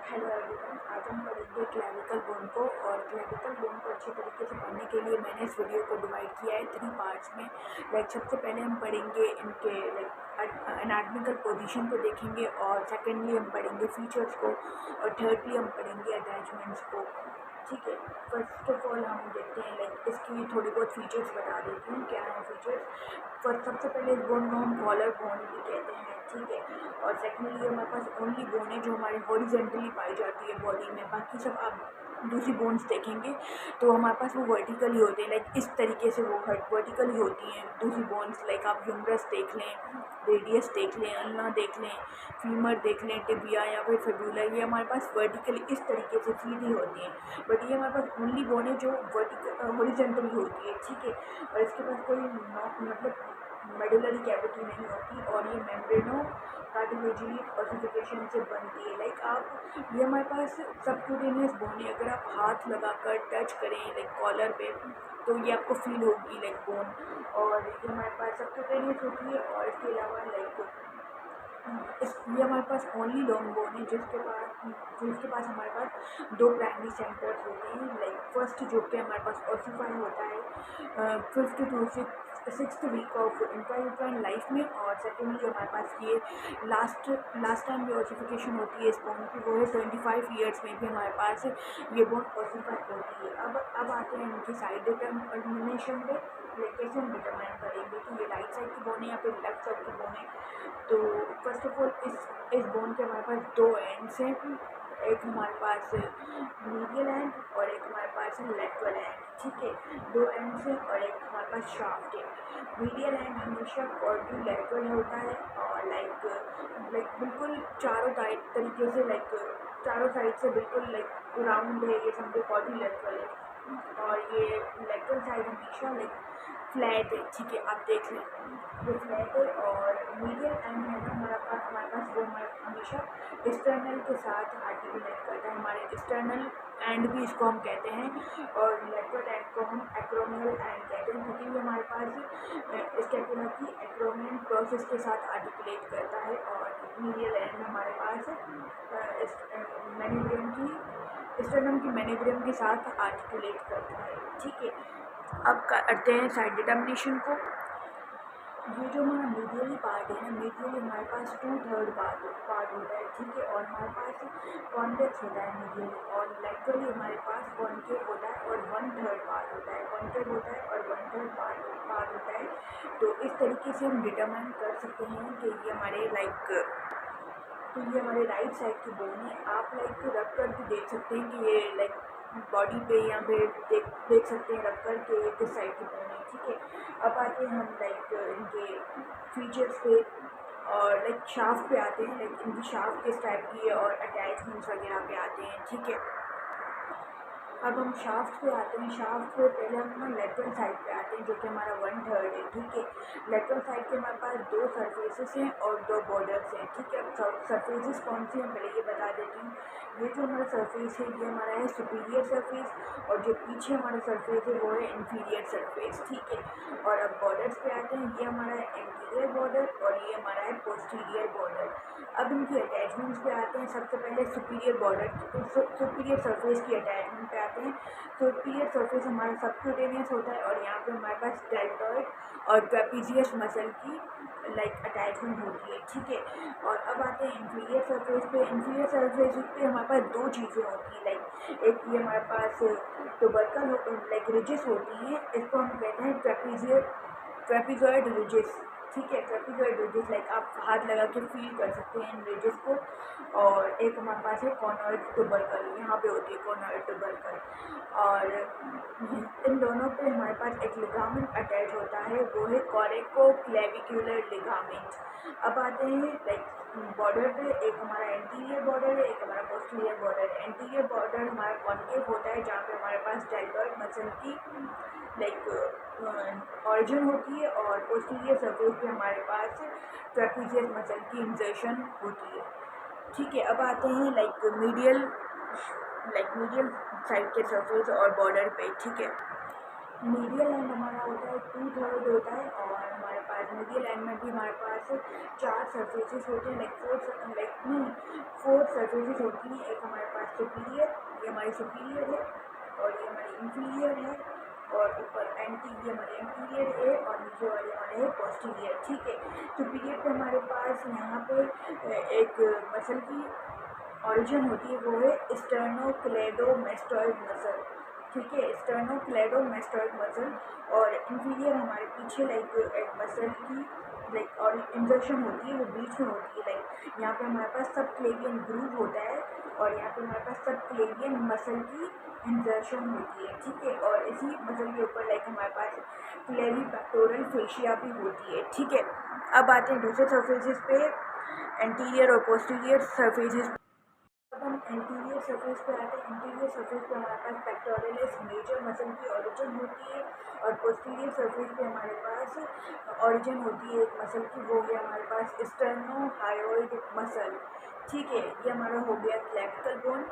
Hello everyone, आज हम पढ़ेंगे क्लैविकल बोन को। और क्लैविकल बोन को अच्छी तरीके से पढ़ने के लिए मैंने इस वीडियो को डिवाइड किया है 3 पार्ट्स में। सबसे पहले हम पढ़ेंगे इनके एनाटॉमिकल पोजीशन को देखेंगे, और सेकेंडली हम पढ़ेंगे फीचर्स को, और थर्डली हम पढ़ेंगे अटैचमेंट्स को। ठीक है, फर्स्ट ऑफ ऑल हम देखते हैं इसकी थोड़ी बहुत फीचर्स बता देती हूँ क्या है फीचर्स। फर्स्ट सबसे पहले इस बोन को हम कॉलर बोन भी कहते हैं। ठीक है, और सेकेंडली हमारे पास ओनली बोन है जो हमारी हॉरिजॉन्टली पाई जाती है बॉडी में। बाकी सब आप दूसरी बोन्स देखेंगे तो हमारे पास वो वर्टिकली होते हैं, इस तरीके से वो वर्टिकली होती हैं दूसरी बोन्स। आप ह्यूमरस देख लें, रेडियस देख लें, अल्ना देख लें, फीमर देख लें, टिबिया या फिर फिबुला, ये हमारे पास वर्टिकली इस तरीके से सीधी होती हैं। बट ये हमारे पास ओनली बोन है जो वर्टिकल हॉरिजॉन्टली होती है। ठीक है, और इसके पास कोई मेडुलरी कैविटी नहीं होती, और ये मेम्ब्रेनो कार्टिलेजिनस ऑसिफिकेशन से बनती है। ये हमारे पास सबक्यूटेनियस बोन है। अगर आप हाथ लगाकर टच करें कॉलर पे तो ये आपको फील होगी बोन। और ये हमारे पास सबक्यूटेनियस होती है, और इसके अलावा ये हमारे पास ओनली लॉन्ग बोन है जिसके पास हमारे पास 2 प्राइमरी सेंटर्स होते हैं। फर्स्ट जो कि हमारे पास ऑसिफाई होता है 5th to 6th week of intrauterine life में, और सेकेंडली हमारे पास ये लास्ट टाइम जो ऑसिफिकेशन होती है इस बोन की वो है 25 ईयर्स में भी हमारे पास ये बोन ऑसिफाई होती है। अब आते हैं इनकी साइड डिटर्मिनेशन पे। कैसे हम डिटरमाइन करेंगे कि ये राइट साइड की बोन है या फिर लेफ्ट साइड की बोन है। तो फर्स्ट ऑफ ऑल इस बोन के हमारे पास 2 एंड्स हैं। एक हमारे पास मीडियल एंड और एक हमारे पास लेटरल एंड। ठीक है, 2 एंड्स हैं और एक हमारे पास शाफ्ट है। मीडियल एंड हमेशा क्वाड्रिलैटरल होता है, और बिल्कुल चारों तरीके से चारों साइड से बिल्कुल राउंड है, ये समझो क्वाड्रिलैटरल है। और ये लेटरल साइड हमेशा फ्लैट है। ठीक है, आप देख लें ये फ्लैट है। और मीडियल एंड है ना हमारे पास वो हमेशा एक्सटर्नल के साथ आर्टिकुलेट करता है। हमारे एक्सटर्नल एंड भी इसको हम कहते हैं, और लेटरल एंड को हम एक्रोमियल एंड कहते हैं, क्योंकि ये हमारे पास स्कैपुला की एक्रोमियल प्रोसेस के साथ आर्टिकुलेट करता है। और मीडियल एंड हमारे पास मैनिब्रियम की स्टर्नम की मैनिब्रियम के साथ आर्टिकुलेट करता है। ठीक है, अब करते हैं साइड डिटर्मिनेशन को। ये जो हमारा मीडियली पार्ट है ना, मीडियली हमारे पास 2/3 पार्ट होता है। ठीक है, और हमारे पास कॉन्वेक्स होता है मीडियली, और लेटरली हमारे पास कॉन्केव होता है और 1/3 पार्ट होता है। कॉन्केव होता है और 1/3 पार्ट होता है। तो इस तरीके से हम डिटरमाइन कर सकते हैं कि ये हमारे राइट साइड की बोन है। आप रख कर भी देख सकते हैं कि ये बॉडी पे या फिर देख सकते हैं रख कर के किस साइड की बोन है। ठीक है, अब आते हैं हम इनके फीचर्स पे, और शाफ्ट पे आते हैं। इनकी शाफ्ट किस टाइप की है और अटैचमेंट्स वगैरह पे आते हैं। ठीक है, अब हम शाफ्ट पे आते हैं। शाफ्ट पे पहले हम लेटरल साइड पे आते हैं जो कि हमारा 1/3 है। ठीक है, लेटरल साइड के हमारे पास 2 सरफेसेस हैं और 2 बॉर्डर्स हैं। ठीक है, अब सरफेसेस कौन सी हैं पहले ये बता देती हूँ। ये जो हमारा सरफेस है ये हमारा है सुपीरियर सरफेस, और जो पीछे हमारा सरफेस है वो है इंफीरियर सरफेस। ठीक है, और अब बॉर्डर्स पे आते हैं। ये हमारा है एंटीरियर बॉर्डर और ये हमारा है पोस्टीरियर बॉर्डर। अब इनकी अटैचमेंट्स पे आते हैं। सबसे पहले सुपीरियर सुपीरियर सरफेस की अटैचमेंट पे आते हैं। सुपीरियर सरफेस हमारा सबक्यूटेनियस होता है, और यहाँ पे हमारे पास डेल्टॉइड और ट्रेपीजियस मसल की अटैचमेंट होती है। ठीक है, और अब आते हैं इंफीरियर सरफेस पे। इंफीरियर सरफेस पे हमारे पास 2 चीज़ें होती हैं। एक ये हमारे पास टुबरकल रिजेस होती हैं, इसको हम कहते हैं ट्रेपीजॉइड रिजेस। ठीक है, ट्रेपीजॉइड रिजेस आप हाथ लगा के फील कर सकते हैं इन रिजेस को। और एक हमारे पास है कॉर्नोइड टुबरकल, यहाँ पे होती है कॉर्नोइड टुबरकल। और इन दोनों पे हमारे पास एक लिगामेंट अटैच होता है, वो है कोरेकोक्लेविकुलर लिगामेंट। अब आते हैं बॉर्डर पे। एक हमारा एंटीरियर बॉर्डर है, एक हमारा पोस्टीरियर बॉर्डर है। एंटीरियर बॉर्डर हमारा कॉन्केव होता है, जहाँ पे हमारे पास डेल्टॉइड मसल की ऑरिजिन होती है, और पोस्टीरियर सरफेस पे हमारे पास ट्रेपीजियस मसल की इंसर्शन होती है। ठीक है, अब आते हैं मीडियल साइड के सरफेस और बॉर्डर पे। ठीक है, मीडियल एंड हमारा होता है 2/3 होता है, और हमारे पास पास मीडियल एंड में भी हमारे पास 4 सरफेसेस होते हैं, फोर सरफेसेस होती हैं। एक हमारे पास सुपीरियर, ये हमारी सुपीरियर है, और ये हमारी इंफीरियर है, और ऊपर ये हमारे एंटीरियर है, और नीचे वाले हमारे है पोस्टीरियर। ठीक है, सुपीरियर पे हमारे पास यहाँ पे एक मसल की ऑरिजिन होती है, वो है स्टर्नोक्लेडोमेस्टॉइड मसल। ठीक है, स्टर्नोक्लेडोमेस्टॉइड मसल। और इंफीरियर हमारे पीछे एक मसल की और इंजर्शन होती है, वो बीच में होती है। यहाँ पे हमारे पास सब क्लेवियन ग्रूव होता है, और यहाँ पे हमारे पास सब क्लेवियन मसल की इंजर्शन होती है। ठीक है, और इसी मसल के ऊपर हमारे पास क्लेवी पेक्टोरल फेशिया भी होती है। ठीक है, अब आते हैं दूसरे सर्फेसिस पे, एंटीरियर और पोस्टीरियर सर्फेसिस। अब हम एंटीरियर सरफेस पे आते हैं। एंटीरियर सरफेस पे हमारे पास पेक्टोरलिस मेजर मसल की ऑरिजिन होती है, और पोस्टीरियर सरफेस पे हमारे पास ऑरिजिन होती है एक मसल की, वो है हमारे पास स्टर्नोहायोइड मसल। ठीक है, ये हमारा हो गया क्लेविकल बोन।